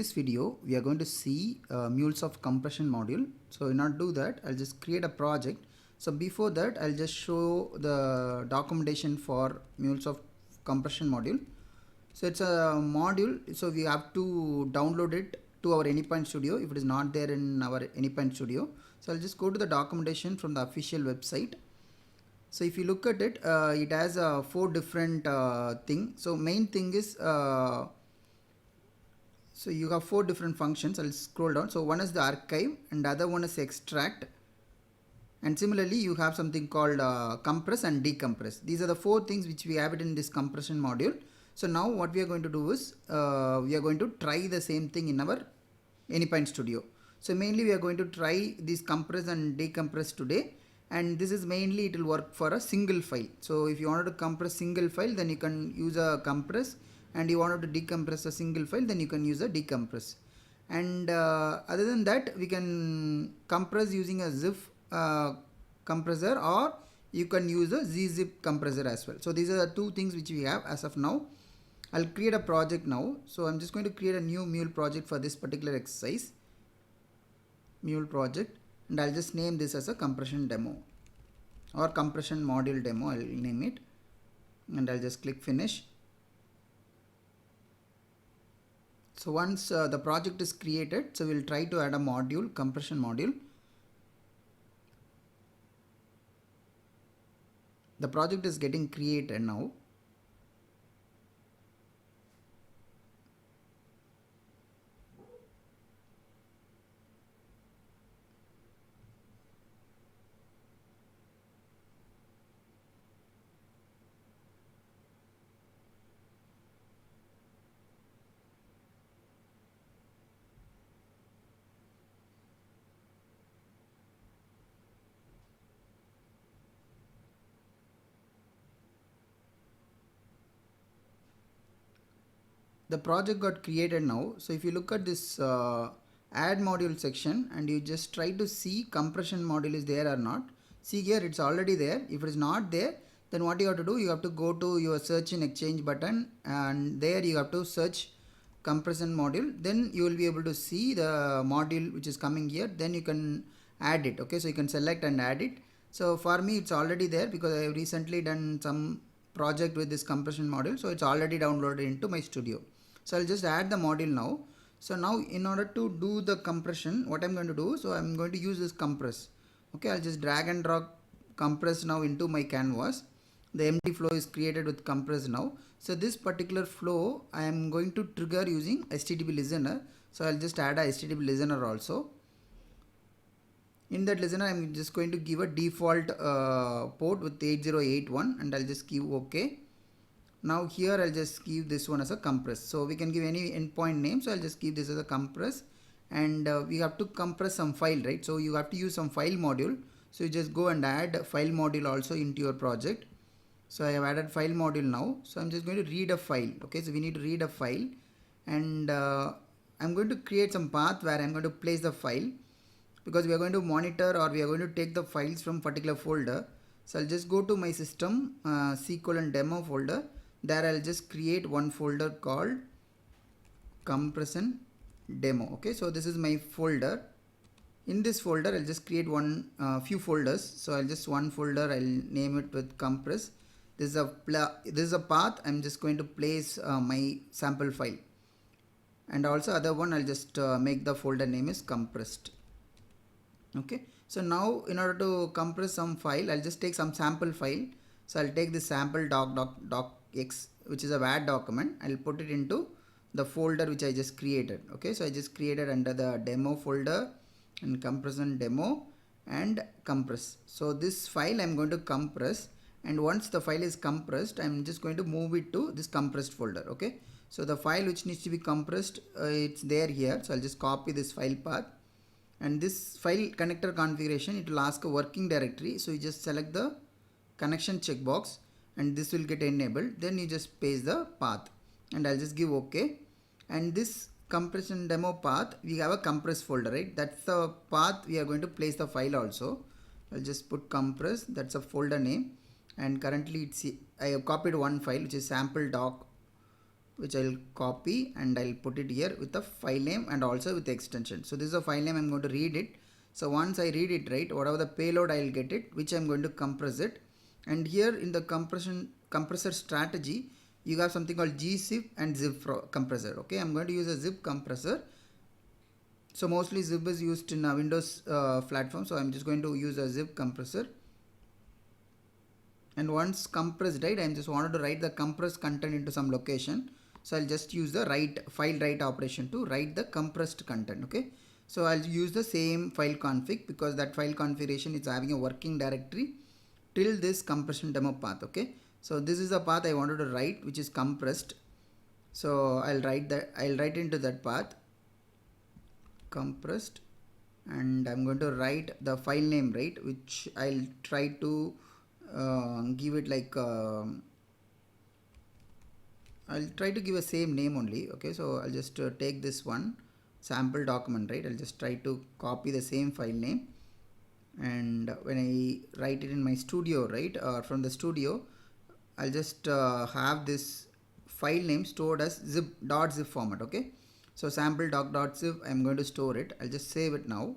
this video, we are going to see MuleSoft compression module. So in order to do that, I'll just create a project. So before that, I'll just show the documentation for MuleSoft compression module. So it's a module, so we have to download it to our Anypoint Studio if it is not there in our Anypoint Studio. So I'll just go to the documentation from the official website. So if you look at it, it has 4 different things. So main thing is so you have 4 different functions. I'll scroll down. So one is the archive and the other one is extract, and similarly you have something called compress and decompress. These are the 4 things which we have it in this compression module. So now what we are going to do is we are going to try the same thing in our Anypoint Studio. So mainly we are going to try this compress and decompress today, and this is mainly it will work for a single file. So if you wanted to compress single file, then you can use a compress, and you wanted to decompress a single file, then you can use a decompress. And other than that, we can compress using a zip compressor, or you can use a zip compressor as well. So these are the 2 things which we have as of now. I'll create a project now. So I'm just going to create a new Mule project for this particular exercise, Mule project, and I'll just name this as a compression demo or compression module demo. I'll name it, and I'll just click finish. So once the project is created, so we'll try to add a module, compression module. The project is getting created now. The project got created now. So if you look at this add module section and you just try to see compression module is there or not, see here it's already there. If it is not there, then what you have to do, you have to go to your search in Exchange button, and there you have to search compression module. Then you will be able to see the module which is coming here. Then you can add it. Okay, so you can select and add it. So for me it's already there because I have recently done some project with this compression module, so it's already downloaded into my studio. So I'll just add the module now. So now in order to do the compression, what I'm going to do, so I'm going to use this compress. Okay, I'll just drag and drop compress now into my canvas. The empty flow is created with compress now. So this particular flow I am going to trigger using HTTP listener. So I'll just add a HTTP listener also. In that listener, I'm just going to give a default port with 8081, and I'll just give OK. Now here I'll just give this one as a compress. So we can give any endpoint name. So I'll just give this as a compress, and we have to compress some file, right? So you have to use some file module. So you just go and add file module also into your project. So I have added file module now. So I'm just going to read a file. Okay, so we need to read a file, and I'm going to create some path where I'm going to place the file, because we are going to monitor or we are going to take the files from particular folder. So I'll just go to my system C:\demo folder. There I'll just create one folder called compression demo. Okay, so this is my folder. In this folder I'll just create one few folders. So I'll just one folder, I'll name it with compress. This is a path. I'm just going to place my sample file, and also other one I'll just make the folder name is compressed. Okay, so now in order to compress some file, I'll just take some sample file. So I'll take this sample docx, which is a WAD document. I'll put it into the folder which I just created. Okay, so I just created under the demo folder and compression demo and compress. So this file I'm going to compress, and once the file is compressed, I'm just going to move it to this compressed folder. Okay, so the file which needs to be compressed, it's there here. So I'll just copy this file path, and this file connector configuration, it will ask a working directory. So you just select the connection checkbox, and this will get enabled. Then you just paste the path, and I'll just give OK. And this compression demo path, we have a compress folder, right? That's the path we are going to place the file also. I'll just put compress, that's a folder name, and currently I have copied one file which is sample doc which I'll copy and I'll put it here with the file name and also with the extension. So this is a file name, I'm going to read it. So once I read it, right, whatever the payload I'll get it, which I'm going to compress it. And here in the compressor strategy, you have something called gzip and zip compressor. Okay, I'm going to use a zip compressor. So mostly zip is used in a Windows platform, so I'm just going to use a zip compressor. And once compressed, right, I just wanted to write the compressed content into some location, so I'll just use the file write operation to write the compressed content. Okay, so I'll use the same file config because that file configuration is having a working directory till this compression demo path. Okay, so this is the path I wanted to write, which is compressed. So I'll write into that path compressed, and I'm going to write the file name, right, which I'll try to give it like I'll try to give a same name only. Okay, so I'll just take this one sample document, right, I'll just try to copy the same file name, and when I write it in my studio, right, from the studio, I'll just have this file name stored as zip format. Okay, so sample doc.zip, I'm going to store it. I'll just save it now.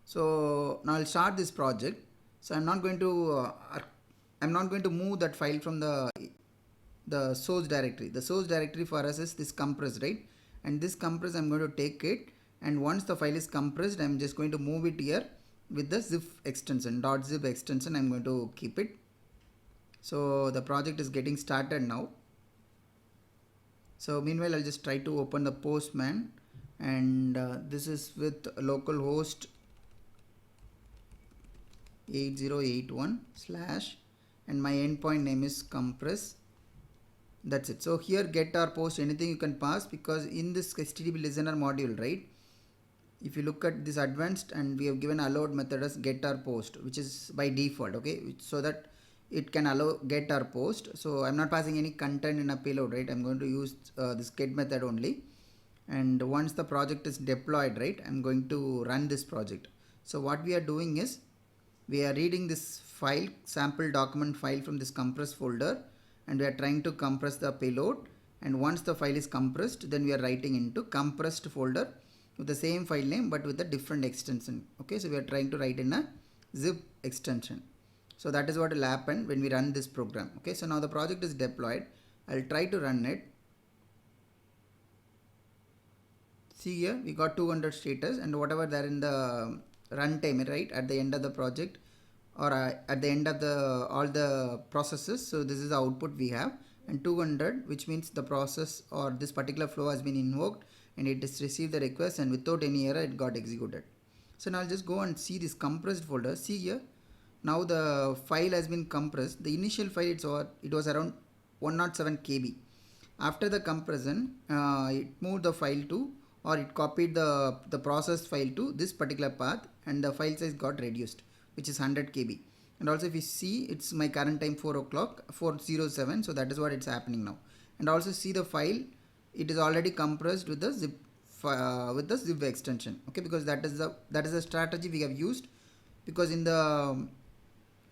So now I'll start this project. So I'm not going to move that file from the source directory. The source directory for us is this compress, right? And this compress, I'm going to take it, and once the file is compressed, I'm just going to move it here with the zip extension, .zip extension. I'm going to keep it. So the project is getting started now. So meanwhile, I'll just try to open the Postman, and this is with localhost 8081 / and my endpoint name is compress. That's it. So here get or post, anything you can pass, because in this HTTP listener module, right, if you look at this advanced, and we have given allowed method as get or post, which is by default. Okay, so that it can allow get or post. So I'm not passing any content in a payload, right? I'm going to use this get method only. And once the project is deployed, right, I'm going to run this project. So what we are doing is we are reading this file, sample document file, from this compress folder, and we are trying to compress the payload. And once the file is compressed, then we are writing into compressed folder with the same file name but with a different extension. Okay, so we are trying to write in a zip extension. So that is what will happen when we run this program. Okay, so now the project is deployed. I'll try to run it. See here, we got 200 status, and whatever there in the runtime, right, at the end of the project, or at the end of all the processes. So this is the output we have, and 200, which means the process or this particular flow has been invoked and it has received the request, and without any error it got executed. So now I'll just go and see this compressed folder. See here, now the file has been compressed. The initial file, it was around 107 KB. After the compression, it moved the file to, or it copied the processed file to this particular path, and the file size got reduced, which is 100 KB. And also if you see, it's my current time 4 o'clock, 4:07. So that is what it's happening now. And also see the file, it is already compressed with the zip extension. Okay, because that is the strategy we have used, because in the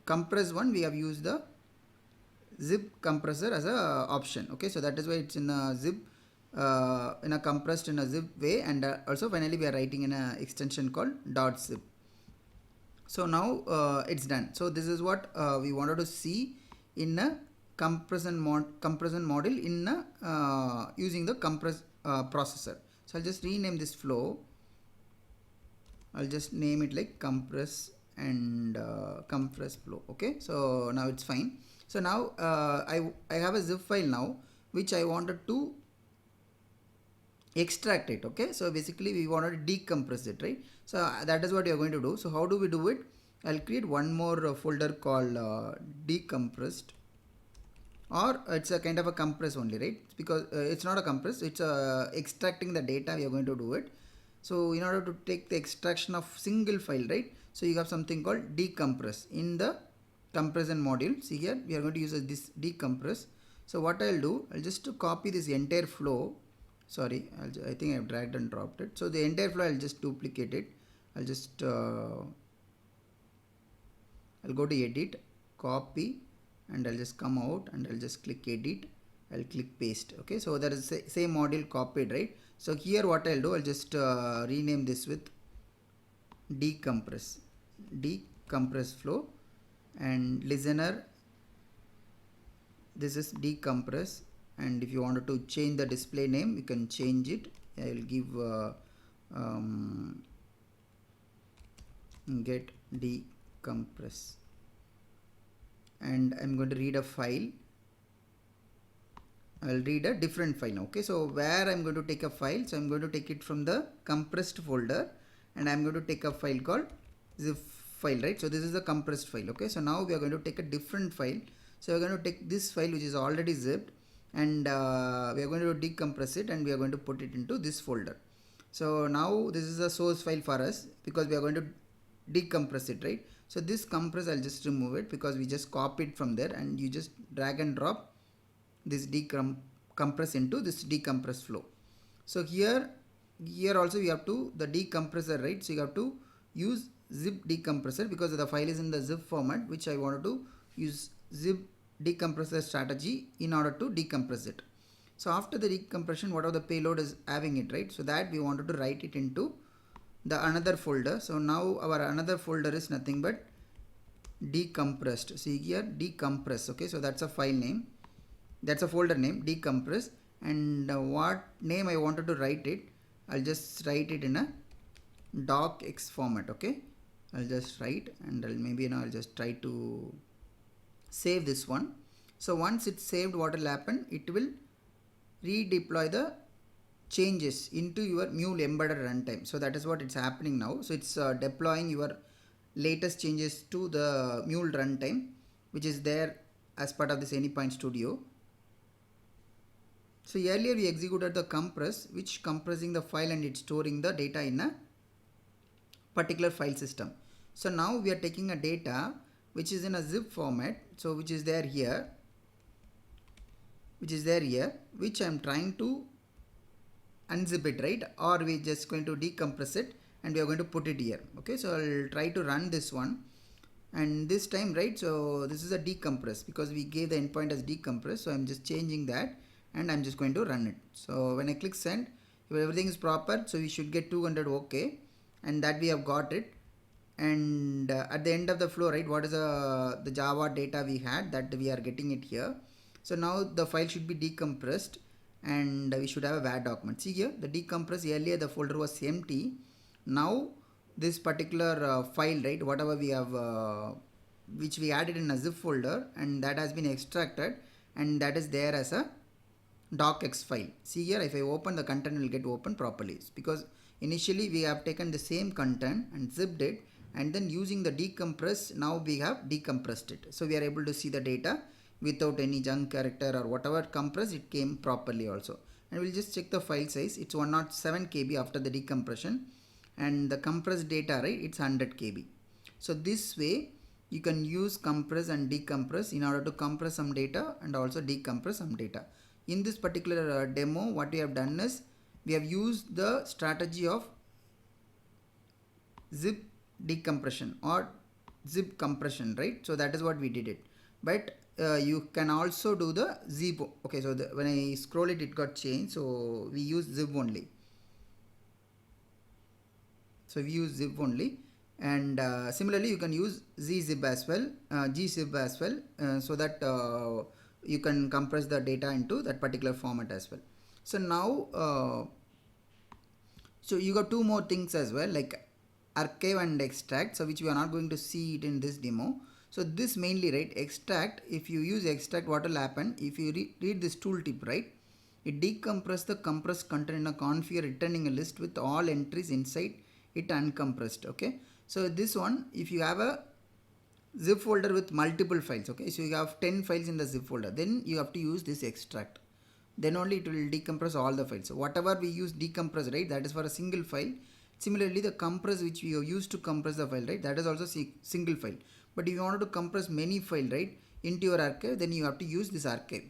compress one we have used the zip compressor as a option. Okay, so that is why it's in a zip, in a compressed in a zip way, and also finally we are writing in a extension called .zip. So now it's done. So this is what we wanted to see in a compression module in using the compress processor. So I'll just rename this flow. I'll just name it like compress and compress flow. Okay, so now it's fine. So now I have a zip file now, which I wanted to extract it. Okay, so basically we wanted to decompress it, right? So that is what you are going to do. So how do we do it? I'll create one more folder called decompressed, or it's a kind of a compress only, right? Because it's not a compress, it's extracting the data. We are going to do it. So in order to take the extraction of single file, right, so you have something called decompress in the compression module. See here, we are going to use this decompress. So what I'll do, I'll just copy this entire flow. Sorry, I think I've dragged and dropped it. So the entire flow, I'll just duplicate it. I'll just I'll go to edit, copy, and I'll just come out and I'll just click edit, I'll click paste. Okay, so there is same module copied, right? So here what I'll do, I'll just rename this with decompress flow, and listener, this is decompress. And if you wanted to change the display name, you can change it. I will give get decompress, and I'm going to read a file. I'll read a different file now. Okay, so where I'm going to take a file, so I'm going to take it from the compressed folder, and I'm going to take a file called zip file, right? So this is the compressed file. Okay, so now we are going to take a different file. So we're going to take this file which is already zipped, and we are going to decompress it, and we are going to put it into this folder. So now this is a source file for us because we are going to decompress it, right? So this compress, I'll just remove it because we just copied from there, and you just drag and drop this decompress into this decompress flow. So here also you have to the decompressor, right? So you have to use zip decompressor because the file is in the zip format, which I wanted to use zip decompressor strategy in order to decompress it. So after the decompression, whatever the payload is having it, right? So that we wanted to write it into the another folder. So now our another folder is nothing but decompressed. See here, decompress. Okay, so that's a file name, that's a folder name, decompress. And what name I wanted to write it, I'll just write it in a docx format. Okay, I'll just write, and I'll just try to save this one. So once it's saved, what will happen, it will redeploy the changes into your mule embedded runtime. So that is what it's happening now. So it's deploying your latest changes to the mule runtime, which is there as part of this Anypoint Studio. So earlier we executed the compress, which compressing the file and it's storing the data in a particular file system. So now we are taking a data which is in a zip format, so which is there here, which I'm trying to unzip it, right? Or we're just going to decompress it, and we are going to put it here. Okay, so I'll try to run this one, and this time, right, so this is a decompress because we gave the endpoint as decompress. So I'm just changing that, and I'm just going to run it. So when I click send, if everything is proper, so we should get 200. Okay, and that we have got it. And at the end of the flow, right, what is the Java data we had, that we are getting it here. So now the file should be decompressed, and we should have a var document. See here, the decompress, earlier the folder was empty. Now this particular file, right, whatever we have which we added in a zip folder, and that has been extracted, and that is there as a docx file. See here, if I open, the content will get open properly. It's because initially we have taken the same content and zipped it, and then using the decompress, now we have decompressed it. So we are able to see the data without any junk character or whatever compressed, it came properly also. And we'll just check the file size. It's 107 KB after the decompression, and the compressed data, right, it's 100 KB. So this way you can use compress and decompress in order to compress some data and also decompress some data. In this particular demo, what we have done is we have used the strategy of zip decompression or zip compression, right? So that is what we did it. But you can also do the zip. Okay, so when I scroll it, it got changed. So we use zip only. So we use zip only, and similarly you can use gzip as well, gzip as well, so that you can compress the data into that particular format as well. So now so you got two more things as well, like archive and extract, so which we are not going to see it in this demo. So this mainly, right, extract, if you use extract, what will happen, if you read this tooltip, right, it decompress the compressed content in a configure, returning a list with all entries inside it uncompressed. Okay, so this one, if you have a zip folder with multiple files, okay, so you have 10 files in the zip folder, then you have to use this extract, then only it will decompress all the files. So whatever we use decompress, right, that is for a single file. Similarly, the compress which we have used to compress the file, right, that is also single file. But if you wanted to compress many files, right, into your archive, then you have to use this archive.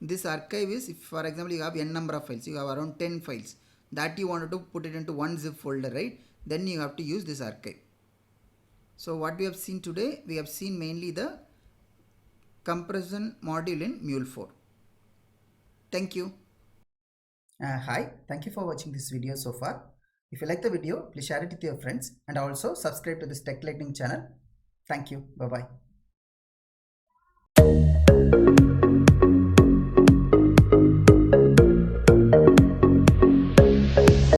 This archive is, if for example you have n number of files, you have around 10 files that you wanted to put it into one zip folder, right, then you have to use this archive. So what we have seen today, we have seen mainly the compression module in Mule 4. Thank you. Hi, thank you for watching this video so far. If you like the video, please share it with your friends and also subscribe to this Tech Lightning channel. Thank you. Bye bye.